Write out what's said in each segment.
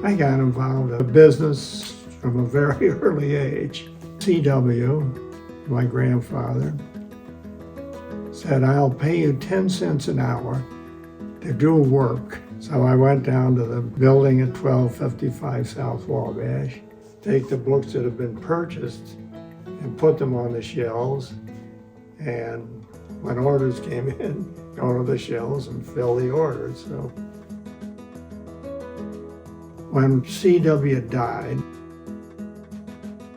I got involved in business from a very early age. CW, my grandfather, said, "I'll pay you 10 cents an hour to do work." So I went down to the building at 1255 South Wabash, take the books that have been purchased and put them on the shelves, and when orders came in, go to the shelves and fill the orders. So when CW died,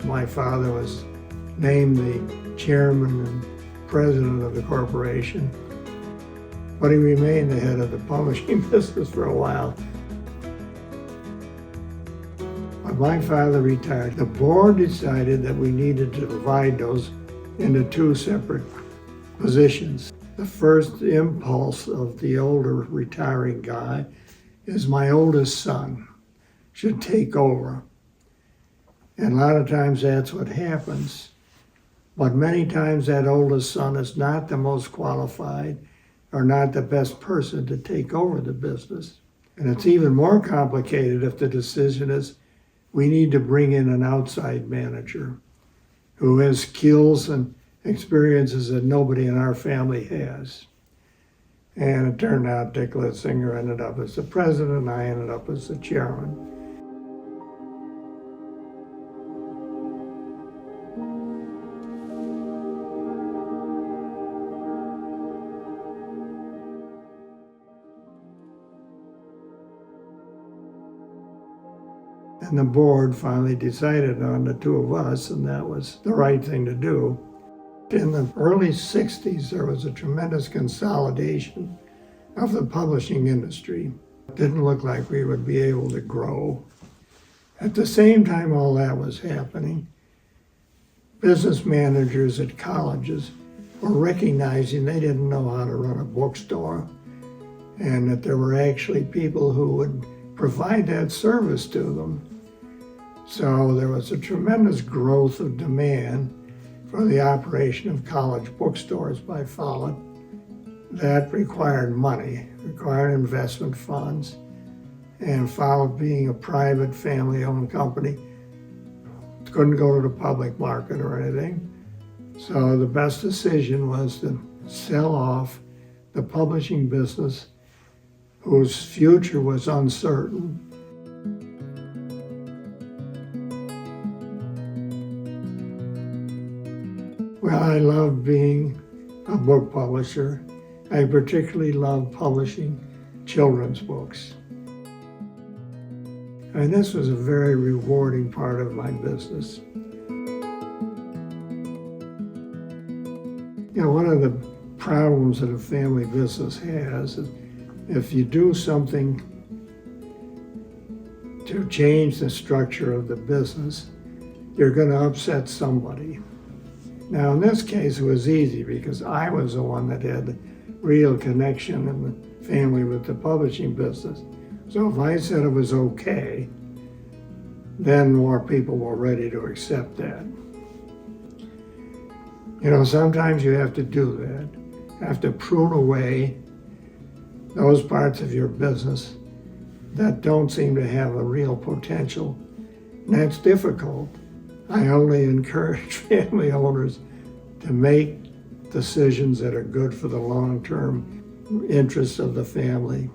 my father was named the chairman and president of the corporation, but he remained the head of the publishing business for a while. When my father retired, the board decided that we needed to divide those into two separate positions. The first impulse of the older retiring guy is my oldest son should take over. And a lot of times that's what happens. But many times that oldest son is not the most qualified or not the best person to take over the business. And it's even more complicated if the decision is we need to bring in an outside manager who has skills and experiences that nobody in our family has. And it turned out Dick Litzinger ended up as the president and I ended up as the chairman. And the board finally decided on the two of us, and that was the right thing to do. In the early 60s, there was a tremendous consolidation of the publishing industry. It didn't look like we would be able to grow. At the same time all that was happening, business managers at colleges were recognizing they didn't know how to run a bookstore, and that there were actually people who would provide that service to them. So there was a tremendous growth of demand for the operation of college bookstores by Follett. That required money, required investment funds, and Follett, being a private family-owned company, couldn't go to the public market or anything. So the best decision was to sell off the publishing business, whose future was uncertain. Well, I love being a book publisher. I particularly love publishing children's books. And this was a very rewarding part of my business. You know, one of the problems that a family business has is if you do something to change the structure of the business, you're going to upset somebody. Now, in this case, it was easy because I was the one that had the real connection in the family with the publishing business. So if I said it was okay, then more people were ready to accept that. You know, sometimes you have to do that. You have to prune away those parts of your business that don't seem to have a real potential. And that's difficult. I only encourage family owners to make decisions that are good for the long-term interests of the family.